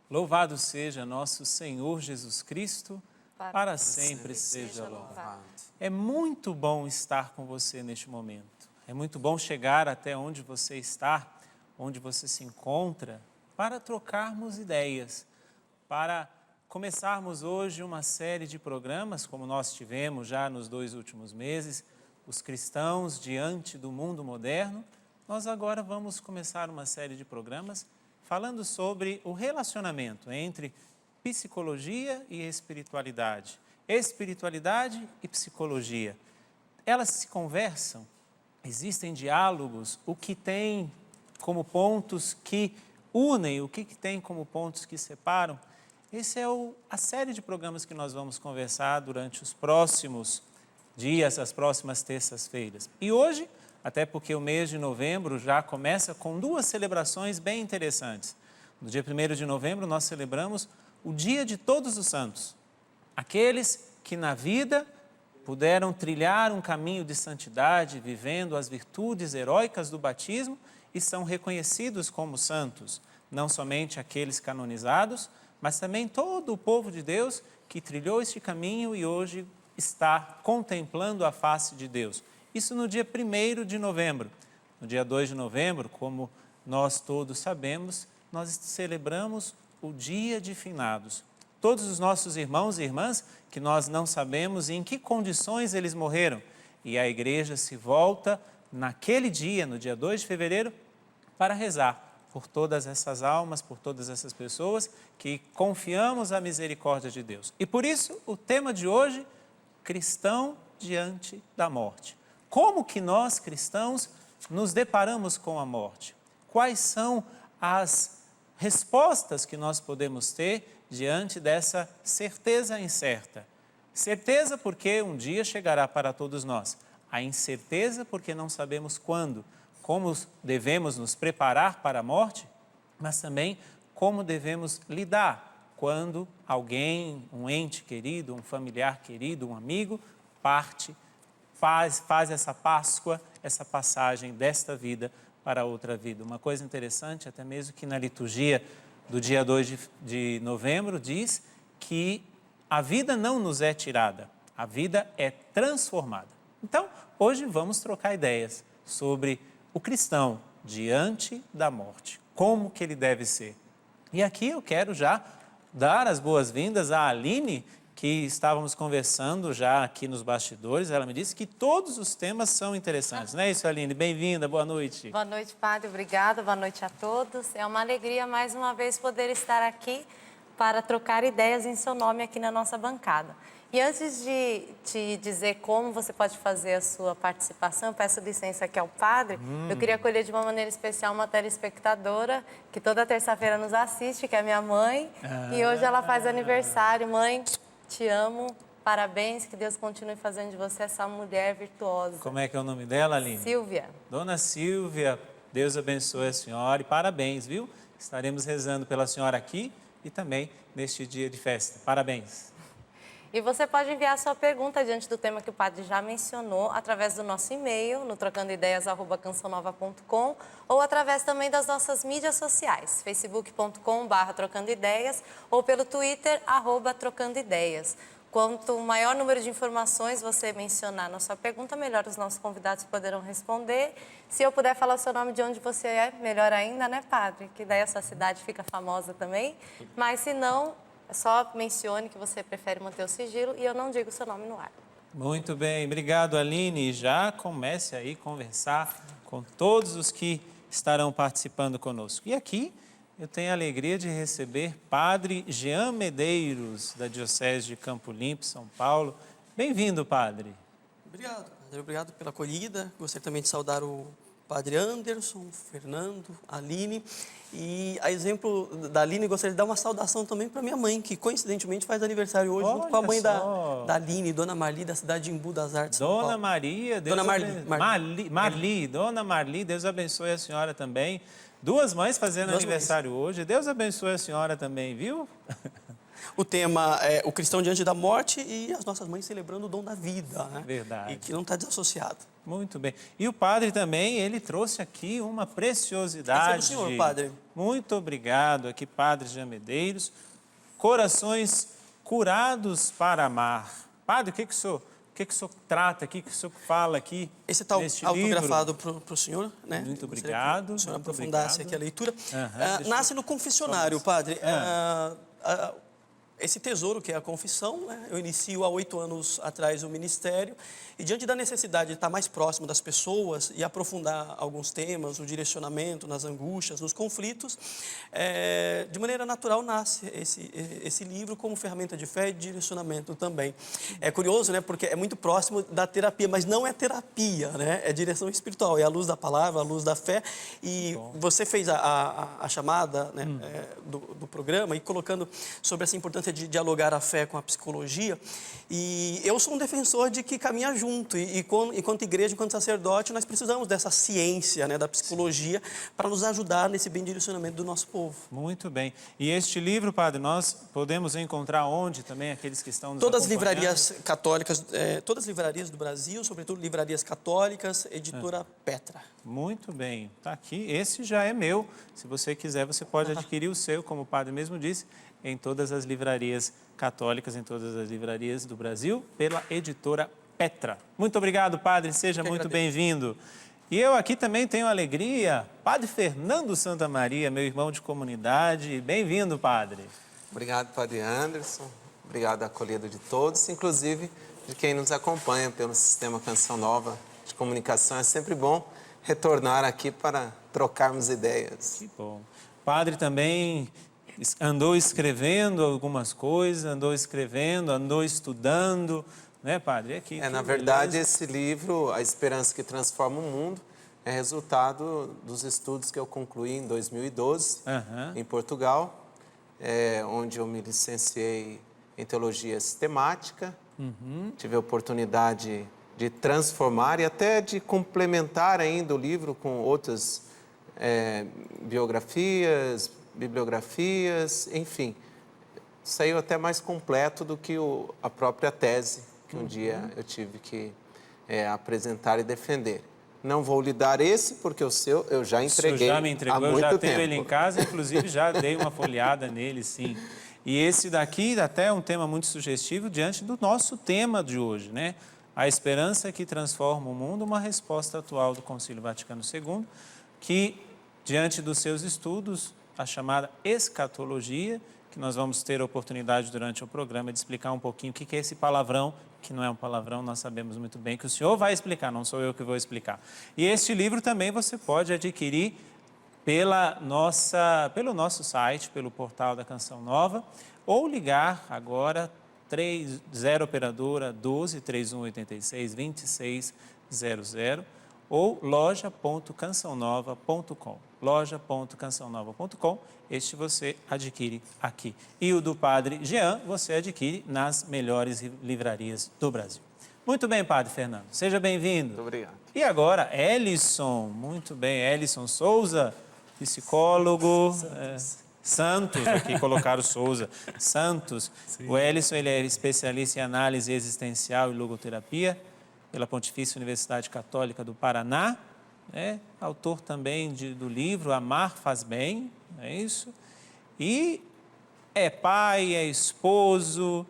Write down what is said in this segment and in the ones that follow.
Louvado seja nosso Senhor Jesus Cristo, para sempre seja louvado. É muito bom estar com você neste momento. É muito bom chegar até onde você está, onde você se encontra, para trocarmos ideias, para começarmos hoje uma série de programas, como nós tivemos já nos 2 últimos meses, os cristãos diante do mundo moderno. Nós agora vamos começar uma série de programas falando sobre o relacionamento entre psicologia e espiritualidade. Espiritualidade e psicologia. Elas se conversam, existem diálogos, o que tem como pontos que unem, o que tem como pontos que separam. Essa é a série de programas que nós vamos conversar durante os próximos dias, as próximas terças-feiras. E hoje, até porque o mês de novembro já começa com 2 celebrações bem interessantes. No dia 1º de novembro, nós celebramos o Dia de Todos os Santos. Aqueles que na vida puderam trilhar um caminho de santidade, vivendo as virtudes heróicas do batismo e são reconhecidos como santos. Não somente aqueles canonizados, mas também todo o povo de Deus que trilhou este caminho e hoje está contemplando a face de Deus. Isso no dia 1º de novembro. No dia 2 de novembro, como nós todos sabemos, nós celebramos o Dia de Finados. Todos os nossos irmãos e irmãs que nós não sabemos em que condições eles morreram. E a igreja se volta naquele dia, no dia 2 de fevereiro, para rezar por todas essas almas, por todas essas pessoas que confiamos à misericórdia de Deus. E por isso, o tema de hoje, cristão diante da morte. Como que nós, cristãos, nos deparamos com a morte? Quais são as respostas que nós podemos ter diante dessa certeza incerta? Certeza porque um dia chegará para todos nós. A incerteza porque não sabemos quando. Como devemos nos preparar para a morte, mas também como devemos lidar quando alguém, um ente querido, um familiar querido, um amigo, parte, faz essa Páscoa, essa passagem desta vida para outra vida. Uma coisa interessante, até mesmo que na liturgia do dia 2 de novembro diz que a vida não nos é tirada, a vida é transformada. Então, hoje vamos trocar ideias sobre o cristão diante da morte, como que ele deve ser. E aqui eu quero já dar as boas-vindas à Aline, que estávamos conversando já aqui nos bastidores. Ela me disse que todos os temas são interessantes, não é isso, Aline? Bem-vinda, boa noite. Boa noite, padre, obrigada, boa noite a todos. É uma alegria mais uma vez poder estar aqui para trocar ideias em seu nome aqui na nossa bancada. E antes de te dizer como você pode fazer a sua participação, eu peço licença aqui ao padre. Eu queria acolher de uma maneira especial uma telespectadora que toda terça-feira nos assiste, que é minha mãe. E hoje ela faz aniversário. Mãe, te amo, parabéns, que Deus continue fazendo de você essa mulher virtuosa. Como é que é o nome dela, Aline? Silvia. Dona Silvia, Deus abençoe a senhora e parabéns, viu? Estaremos rezando pela senhora aqui e também neste dia de festa. Parabéns. E você pode enviar a sua pergunta diante do tema que o padre já mencionou através do nosso e-mail, no trocandoideias@cançãonova.com, ou através também das nossas mídias sociais, facebook.com/trocandoideias ou pelo Twitter, @trocandoideias. Quanto maior número de informações você mencionar na sua pergunta, melhor os nossos convidados poderão responder. Se eu puder falar o seu nome, de onde você é, melhor ainda, né, padre? Que daí a sua cidade fica famosa também. Mas se não, só mencione que você prefere manter o sigilo e eu não digo o seu nome no ar. Muito bem, obrigado, Aline. Já comece aí a conversar com todos os que estarão participando conosco. E aqui eu tenho a alegria de receber Padre Jean Medeiros, da Diocese de Campo Limpo, São Paulo. Bem-vindo, Padre. Obrigado, Padre. Obrigado pela acolhida. Gostaria também de saudar o Padre Anderson, Fernando, Aline. E a exemplo da Aline, gostaria de dar uma saudação também para minha mãe, que coincidentemente faz aniversário hoje, junto com a mãe da Aline, Dona Marli, da cidade de Embu das Artes, São Paulo. Dona Maria, Deus Marli, Marli, Deus abençoe a senhora também. 2 mães fazendo aniversário hoje, Deus abençoe a senhora também, viu? O tema é o cristão diante da morte e as nossas mães celebrando o dom da vida, né? Verdade. E que não está desassociado. Muito bem. E o padre também, ele trouxe aqui uma preciosidade. Esse é do senhor, padre. Muito obrigado aqui, Padre Jean Medeiros. Corações curados para amar. Padre, o que o senhor trata aqui, o que o senhor fala aqui? Esse está autografado para o senhor, né? Muito obrigado. O senhor aprofundasse aqui a leitura. Nasce no confessionário, padre. Esse tesouro que é a confissão, né? Eu inicio há 8 anos atrás o ministério e diante da necessidade de estar mais próximo das pessoas e aprofundar alguns temas, o direcionamento nas angústias, nos conflitos, de maneira natural nasce esse livro como ferramenta de fé e de direcionamento também. É curioso, né? Porque é muito próximo da terapia, mas não é terapia, né? É direção espiritual, é a luz da palavra, a luz da fé. E você fez a chamada, né, do programa e colocando sobre essa importância de dialogar a fé com a psicologia, e eu sou um defensor de que caminha junto, e enquanto igreja, enquanto sacerdote, nós precisamos dessa ciência, né, da psicologia, para nos ajudar nesse bem direcionamento do nosso povo. Muito bem. E este livro, padre, nós podemos encontrar onde também, aqueles que estão nos Todas as acompanhando? livrarias católicas, todas as livrarias do Brasil, sobretudo livrarias católicas, editora Petra. Muito bem, está aqui, esse já é meu, se você quiser você pode adquirir o seu, como o padre mesmo disse, em todas as livrarias católicas, em todas as livrarias do Brasil, pela editora Petra. Muito obrigado, padre, seja muito bem-vindo. E eu aqui também tenho alegria, padre Fernando Santa Maria, meu irmão de comunidade, bem-vindo, padre. Obrigado, padre Anderson, obrigado à acolhida de todos, inclusive de quem nos acompanha pelo Sistema Canção Nova de Comunicação. É sempre bom retornar aqui para trocarmos ideias. Que bom. Padre também andou escrevendo algumas coisas, andou estudando, né, padre? Aqui, na verdade, esse livro, A Esperança que Transforma o Mundo, é resultado dos estudos que eu concluí em 2012, em Portugal, onde eu me licenciei em Teologia Sistemática, tive a oportunidade de transformar e até de complementar ainda o livro com outras biografias, bibliografias, enfim. Saiu até mais completo do que a própria tese que um dia eu tive que apresentar e defender. Não vou lhe dar esse, porque o seu eu já entreguei. O senhor já me entregou, eu já tenho ele em casa, inclusive já dei uma folheada nele, sim. E esse daqui até é um tema muito sugestivo diante do nosso tema de hoje, né? A esperança que transforma o mundo, uma resposta atual do Concílio Vaticano II, que, diante dos seus estudos, a chamada escatologia, que nós vamos ter a oportunidade durante o programa de explicar um pouquinho o que é esse palavrão, que não é um palavrão, nós sabemos muito bem que o senhor vai explicar, não sou eu que vou explicar. E este livro também você pode adquirir pelo nosso site, pelo portal da Canção Nova, ou ligar agora 0 operadora 12 3186 2600 ou loja.cançãonova.com. loja.cançãonova.com, este você adquire aqui. E o do Padre Jean, você adquire nas melhores livrarias do Brasil. Muito bem, Padre Fernando, seja bem-vindo. Muito obrigado. E agora, Elison, muito bem, Elison Souza, psicólogo... Santos, aqui colocaram Souza, Santos. Sim. O Elison, ele é especialista em análise existencial e logoterapia pela Pontifícia Universidade Católica do Paraná, autor também do livro Amar Faz Bem, é isso? E é pai, é esposo,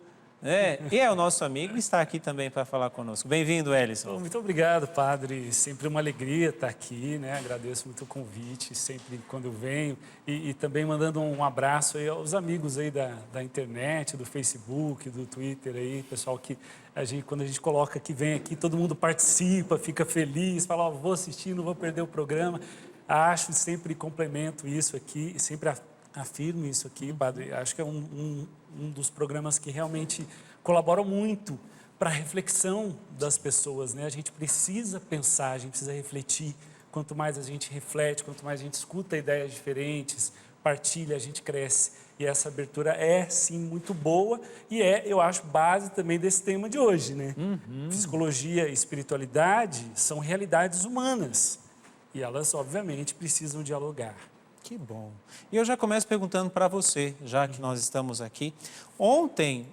e é o nosso amigo e está aqui também para falar conosco. Bem-vindo, Elison. Muito obrigado, padre. Sempre uma alegria estar aqui, né? Agradeço muito o convite, sempre quando eu venho. E também mandando um abraço aí aos amigos aí da internet, do Facebook, do Twitter aí, pessoal que quando a gente coloca que vem aqui, todo mundo participa, fica feliz, fala, vou assistir, não vou perder o programa. Acho, sempre complemento isso aqui, sempre afirmo isso aqui, padre. Acho que é um dos programas que realmente colaboram muito para a reflexão das pessoas, né? A gente precisa pensar, a gente precisa refletir. Quanto mais a gente reflete, quanto mais a gente escuta ideias diferentes, partilha, a gente cresce. E essa abertura é, sim, muito boa e eu acho, base também desse tema de hoje, né? Psicologia e espiritualidade são realidades humanas e elas, obviamente, precisam dialogar. Que bom. E eu já começo perguntando para você, já que nós estamos aqui. Ontem,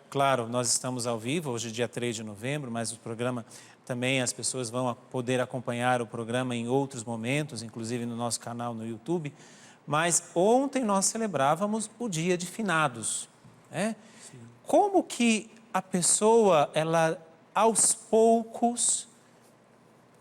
claro, nós estamos ao vivo, hoje é dia 3 de novembro, mas o programa Também as pessoas vão poder acompanhar o programa em outros momentos, inclusive no nosso canal no YouTube. Mas ontem nós celebrávamos o Dia de Finados, né? Como que a pessoa, ela aos poucos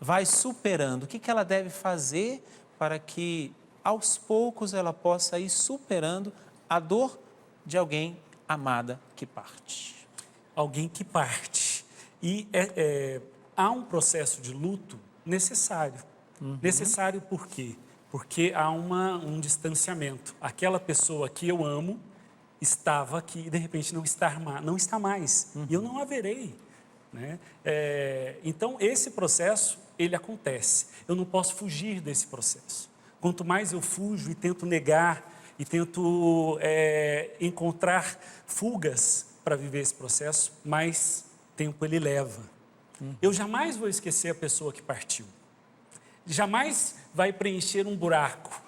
vai superando? O que ela deve fazer para que aos poucos ela possa ir superando a dor de alguém amada que parte? Alguém que parte. E há um processo de luto necessário. Necessário por quê? Porque há um distanciamento. Aquela pessoa que eu amo estava aqui e de repente não está mais. E eu não a verei. Né? Então, esse processo, ele acontece. Eu não posso fugir desse processo. Quanto mais eu fujo e tento negar e tento encontrar fugas para viver esse processo, mais tempo ele leva. Eu jamais vou esquecer a pessoa que partiu. Jamais vai preencher um buraco.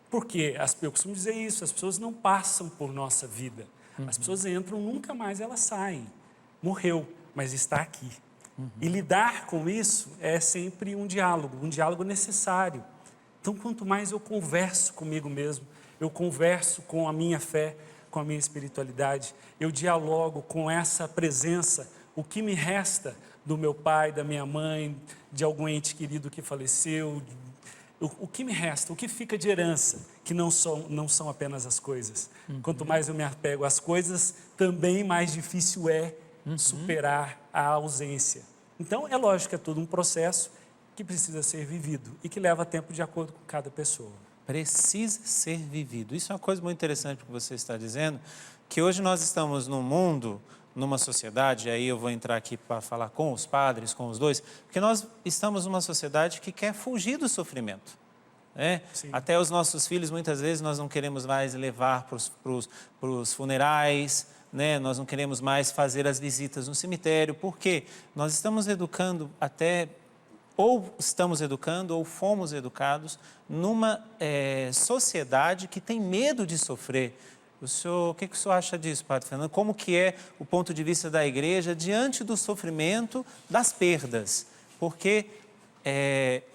Por quê? Eu costumo dizer isso, as pessoas não passam por nossa vida. As pessoas entram, nunca mais elas saem. Morreu, mas está aqui. E lidar com isso é sempre um diálogo necessário. Então, quanto mais eu converso comigo mesmo, eu converso com a minha fé, com a minha espiritualidade, eu dialogo com essa presença, o que me resta do meu pai, da minha mãe, de algum ente querido que faleceu, o que me resta, o que fica de herança, que não são apenas as coisas. Quanto mais eu me apego às coisas, também mais difícil é superar a ausência. Então, é lógico que é todo um processo que precisa ser vivido e que leva tempo de acordo com cada pessoa. Precisa ser vivido. Isso é uma coisa muito interessante que você está dizendo, que hoje nós estamos num mundo, numa sociedade, e aí eu vou entrar aqui para falar com os padres, com os dois, porque nós estamos numa sociedade que quer fugir do sofrimento. Né? Até os nossos filhos, muitas vezes, nós não queremos mais levar para os funerais, né? Nós não queremos mais fazer as visitas no cemitério, porque nós estamos educando ou fomos educados numa sociedade que tem medo de sofrer. O que o senhor acha disso, Padre Fernando? Como que é o ponto de vista da igreja diante do sofrimento, das perdas? Porque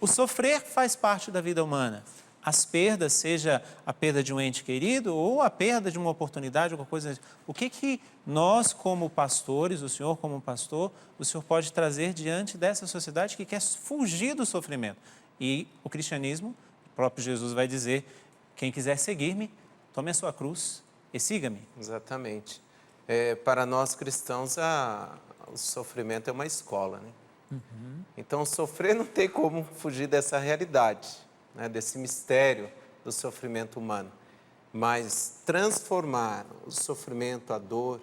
o sofrer faz parte da vida humana. As perdas, seja a perda de um ente querido ou a perda de uma oportunidade, alguma coisa. O que nós, como pastores, o senhor como pastor, o senhor pode trazer diante dessa sociedade que quer fugir do sofrimento? E o cristianismo, o próprio Jesus vai dizer, quem quiser seguir-me, tome a sua cruz e siga-me. Exatamente. Para nós cristãos, o sofrimento é uma escola, né? Então, sofrer não tem como fugir dessa realidade, né? Desse mistério do sofrimento humano. Mas transformar o sofrimento, a dor,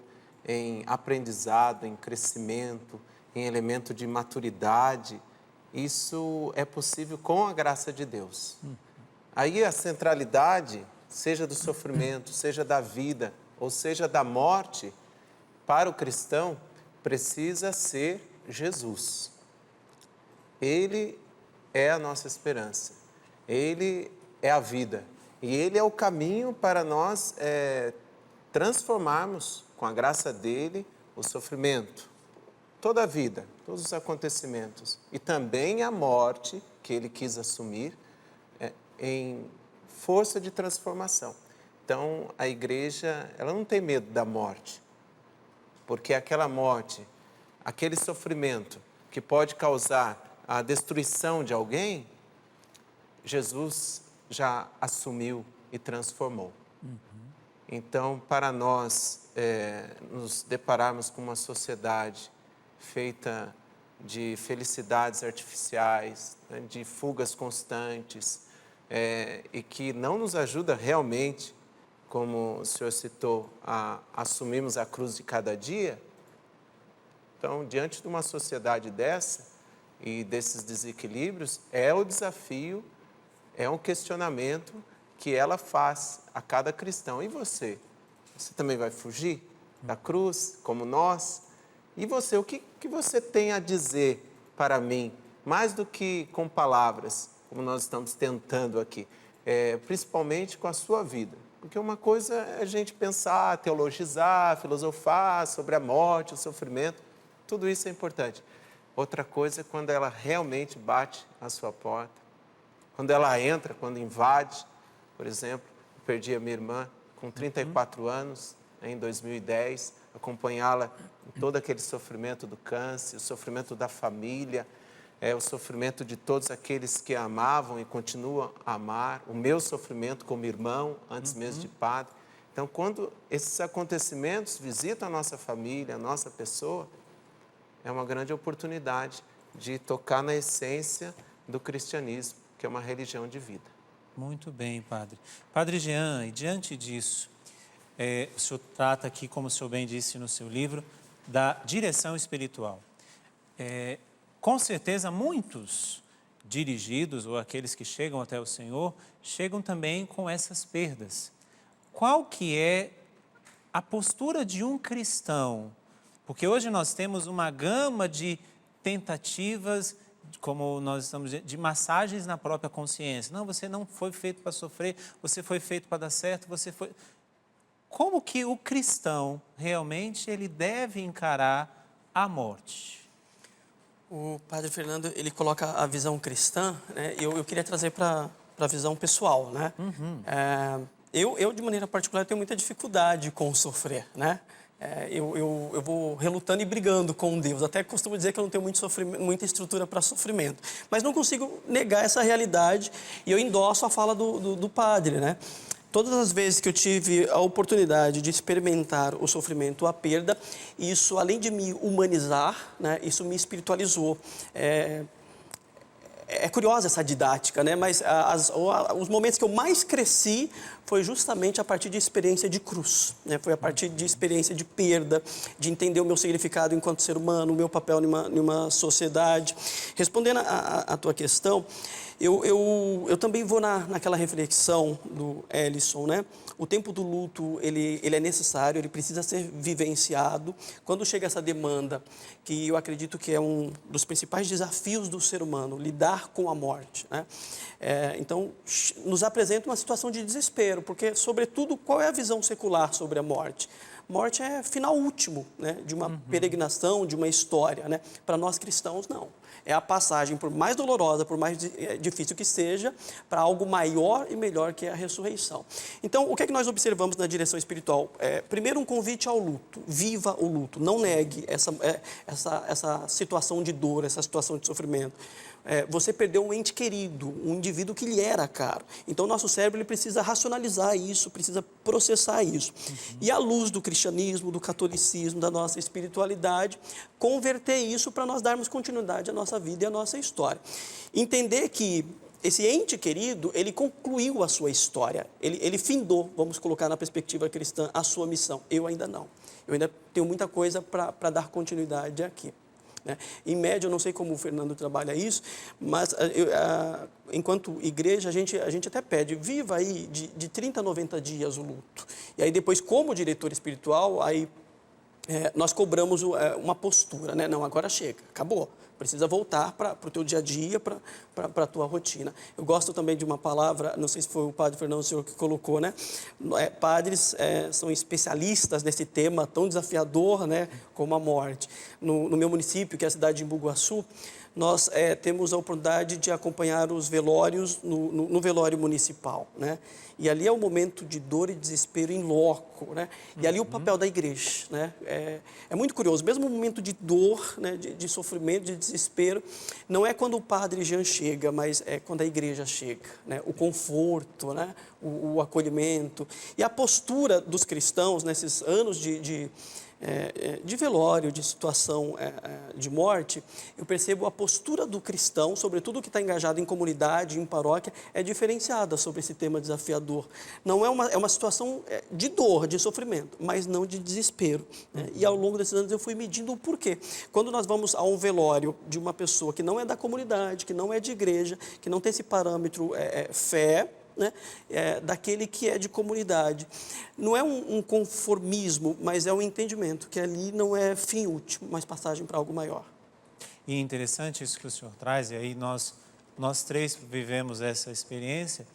em aprendizado, em crescimento, em elemento de maturidade, isso é possível com a graça de Deus. Aí a centralidade, seja do sofrimento, seja da vida, ou seja da morte, para o cristão, precisa ser Jesus. Ele é a nossa esperança, Ele é a vida e Ele é o caminho para nós transformarmos, com a graça dEle, o sofrimento, toda a vida, todos os acontecimentos e também a morte que Ele quis assumir em força de transformação. Então, a igreja, ela não tem medo da morte, porque aquela morte, aquele sofrimento que pode causar a destruição de alguém, Jesus já assumiu e transformou. Então, para nós nos depararmos com uma sociedade feita de felicidades artificiais, né, de fugas constantes, e que não nos ajuda realmente, como o senhor citou, a assumirmos a cruz de cada dia. Então, diante de uma sociedade dessa e desses desequilíbrios, é o desafio, é um questionamento que ela faz a cada cristão. E você? Você também vai fugir da cruz, como nós? E você, o que você tem a dizer para mim, mais do que com palavras, como nós estamos tentando aqui, principalmente com a sua vida? Porque uma coisa é a gente pensar, teologizar, filosofar sobre a morte, o sofrimento, tudo isso é importante. Outra coisa é quando ela realmente bate à sua porta. Quando ela entra, quando invade. Por exemplo, eu perdi a minha irmã com 34 anos, em 2010, acompanhá-la em todo aquele sofrimento do câncer, o sofrimento da família, o sofrimento de todos aqueles que a amavam e continuam a amar, o meu sofrimento como irmão, antes mesmo de padre. Então, quando esses acontecimentos visitam a nossa família, a nossa pessoa, é uma grande oportunidade de tocar na essência do cristianismo, que é uma religião de vida. Muito bem, Padre. Padre Jean, e diante disso, o senhor trata aqui, como o senhor bem disse no seu livro, da direção espiritual. Com certeza, muitos dirigidos, ou aqueles que chegam até o Senhor, chegam também com essas perdas. Qual que é a postura de um cristão? Porque hoje nós temos uma gama de tentativas, como nós estamos dizendo, de massagens na própria consciência. Não, você não foi feito para sofrer, você foi feito para dar certo, você foi... Como que o cristão realmente ele deve encarar a morte? O Padre Fernando, ele coloca a visão cristã, né? Eu queria trazer para a visão pessoal, né? Eu, de maneira particular, tenho muita dificuldade com o sofrer, né? Eu vou relutando e brigando com Deus. Até costumo dizer que eu não tenho muita estrutura para sofrimento. Mas não consigo negar essa realidade e eu endosso a fala do padre, né? Todas as vezes que eu tive a oportunidade de experimentar o sofrimento, a perda, isso, além de me humanizar, né, isso me espiritualizou. É curiosa essa didática, né? Mas os momentos que eu mais cresci foi justamente a partir de experiência de cruz, né? Foi a partir de experiência de perda, de entender o meu significado enquanto ser humano, o meu papel em uma sociedade. Respondendo à tua questão, eu também vou naquela reflexão do Ellison, né? O tempo do luto, ele é necessário, ele precisa ser vivenciado. Quando chega essa demanda, que eu acredito que é um dos principais desafios do ser humano, lidar com a morte, né? Então, nos apresenta uma situação de desespero, porque, sobretudo, qual é a visão secular sobre a morte? Morte é final último, né? De uma peregrinação, de uma história, né? Para nós cristãos, não. É a passagem, por mais dolorosa, por mais difícil que seja, para algo maior e melhor, que é a ressurreição. Então, o que é que nós observamos na direção espiritual? Primeiro, um convite ao luto. Viva o luto. Não negue essa situação de dor, essa situação de sofrimento. Você perdeu um ente querido, um indivíduo que lhe era caro. Então, nosso cérebro ele precisa racionalizar isso, precisa processar isso. E à luz do cristianismo, do catolicismo, da nossa espiritualidade, converter isso para nós darmos continuidade à nossa vida e à nossa história. Entender que esse ente querido, ele concluiu a sua história, ele findou, vamos colocar na perspectiva cristã, a sua missão. Eu ainda não. Eu ainda tenho muita coisa para dar continuidade aqui. Né? Em média, eu não sei como o Fernando trabalha isso, mas enquanto igreja, a gente até pede, viva aí de 30 a 90 dias o luto. E aí depois, como diretor espiritual, aí nós cobramos uma postura, né? Não, agora chega, acabou. Precisa voltar para o teu dia a dia, para a tua rotina. Eu gosto também de uma palavra, não sei se foi o padre Fernando, o senhor que colocou, né? Padres são especialistas nesse tema tão desafiador, né, como a morte. No meu município, que é a cidade de Embu-Guaçu, nós temos a oportunidade de acompanhar os velórios no velório municipal, né? E ali é um momento de dor e desespero em loco, né? E ali o papel da igreja, né? É muito curioso, mesmo no momento de dor, né, de sofrimento, de desespero, não é quando o padre Jean chega, mas é quando a igreja chega, né? O conforto, né? O acolhimento. E a postura dos cristãos nesses anos de velório, de situação de morte, eu percebo a postura do cristão, sobretudo que está engajado em comunidade, em paróquia, é diferenciada sobre esse tema desafiador. Não é uma situação de dor, de sofrimento, mas não de desespero. Né? E ao longo desses anos eu fui medindo o porquê. Quando nós vamos a um velório de uma pessoa que não é da comunidade, que não é de igreja, que não tem esse parâmetro fé, né? Daquele que é de comunidade. Não é um conformismo, mas é um entendimento que ali não é fim último, mas passagem para algo maior. E interessante isso que o senhor traz, e aí nós três vivemos essa experiência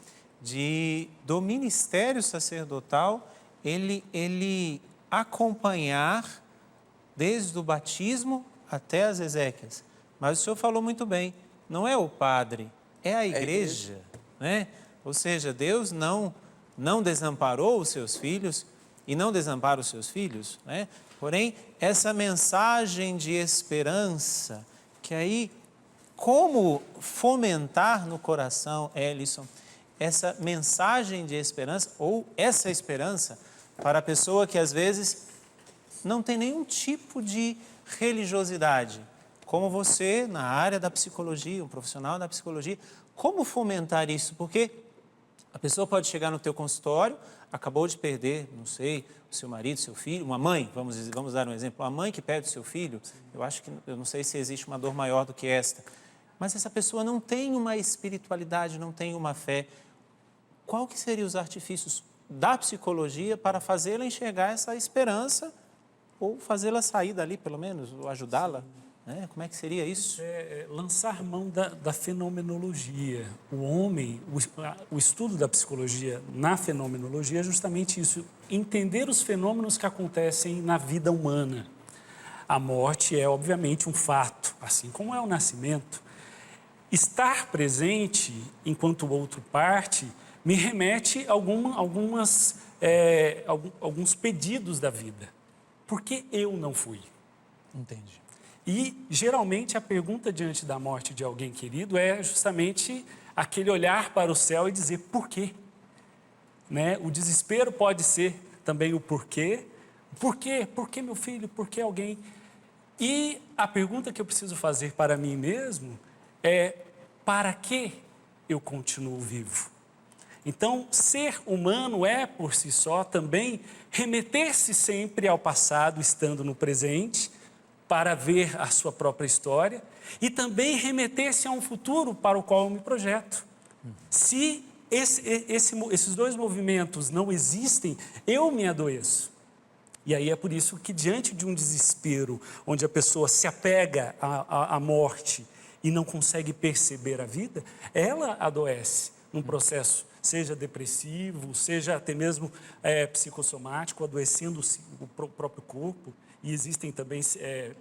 do ministério sacerdotal, ele acompanhar desde o batismo até as exéquias, Mas o senhor falou muito bem, não é o padre, é a igreja, né? Ou seja, Deus não desamparou os seus filhos e não desampara os seus filhos, né? Porém, essa mensagem de esperança, que aí, como fomentar no coração, Ellison, essa mensagem de esperança, ou essa esperança, para a pessoa que às vezes não tem nenhum tipo de religiosidade, como você, na área da psicologia, um profissional da psicologia, como fomentar isso? Porque a pessoa pode chegar no teu consultório, acabou de perder, não sei, o seu marido, seu filho, uma mãe, vamos dar um exemplo, uma mãe que perde o seu filho, eu não sei se existe uma dor maior do que esta, mas essa pessoa não tem uma espiritualidade, não tem uma fé. Qual que seriam os artifícios da psicologia para fazê-la enxergar essa esperança ou fazê-la sair dali, pelo menos, ou ajudá-la? Né? Como é que seria isso? Lançar mão da fenomenologia. O homem, o estudo da psicologia na fenomenologia é justamente isso, entender os fenômenos que acontecem na vida humana. A morte é, obviamente, um fato, assim como é o nascimento. Estar presente enquanto o outro parte me remete a alguns pedidos da vida. Por que eu não fui? Entendi. E, geralmente, a pergunta diante da morte de alguém querido é justamente aquele olhar para o céu e dizer por quê? Né? O desespero pode ser também o porquê. Por quê? Por que meu filho? Por que alguém? E a pergunta que eu preciso fazer para mim mesmo é para que eu continuo vivo? Então, ser humano é, por si só, também remeter-se sempre ao passado, estando no presente, para ver a sua própria história, e também remeter-se a um futuro para o qual eu me projeto. Se esses dois movimentos não existem, eu me adoeço. E aí é por isso que, diante de um desespero, onde a pessoa se apega à morte e não consegue perceber a vida, ela adoece num processo, seja depressivo, seja até mesmo psicossomático, adoecendo o próprio corpo. E existem também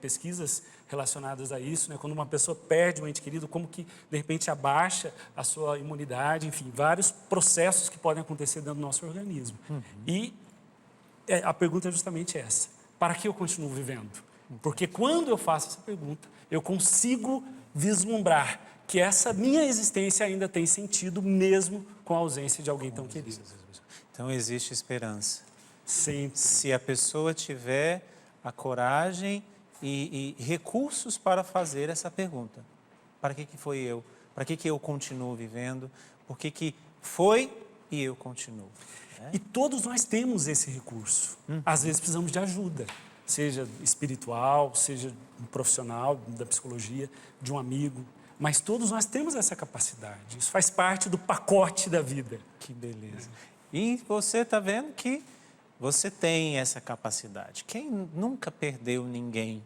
pesquisas relacionadas a isso, né? Quando uma pessoa perde um ente querido, como que, de repente, abaixa a sua imunidade, enfim, vários processos que podem acontecer dentro do nosso organismo. E a pergunta é justamente essa: para que eu continuo vivendo? Porque quando eu faço essa pergunta, eu consigo vislumbrar que essa minha existência ainda tem sentido, mesmo com a ausência de alguém tão querido. Então, existe esperança. Sempre. Se a pessoa tiver a coragem e recursos para fazer essa pergunta. Para que foi eu? Para que eu continuo vivendo? Por que foi e eu continuo? E todos nós temos esse recurso. Às vezes precisamos de ajuda, seja espiritual, seja profissional, da psicologia, de um amigo. Mas todos nós temos essa capacidade. Isso faz parte do pacote da vida. Que beleza. E você está vendo que você tem essa capacidade. Quem nunca perdeu ninguém?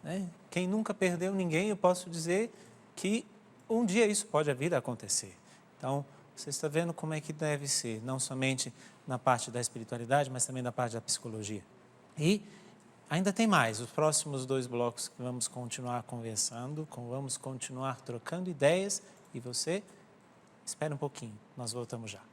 Né? Quem nunca perdeu ninguém, eu posso dizer que um dia isso pode vir a acontecer. Então, você está vendo como é que deve ser, não somente na parte da espiritualidade, mas também na parte da psicologia. E ainda tem mais, os próximos 2 blocos que vamos continuar conversando, vamos continuar trocando ideias, e você espera um pouquinho, nós voltamos já.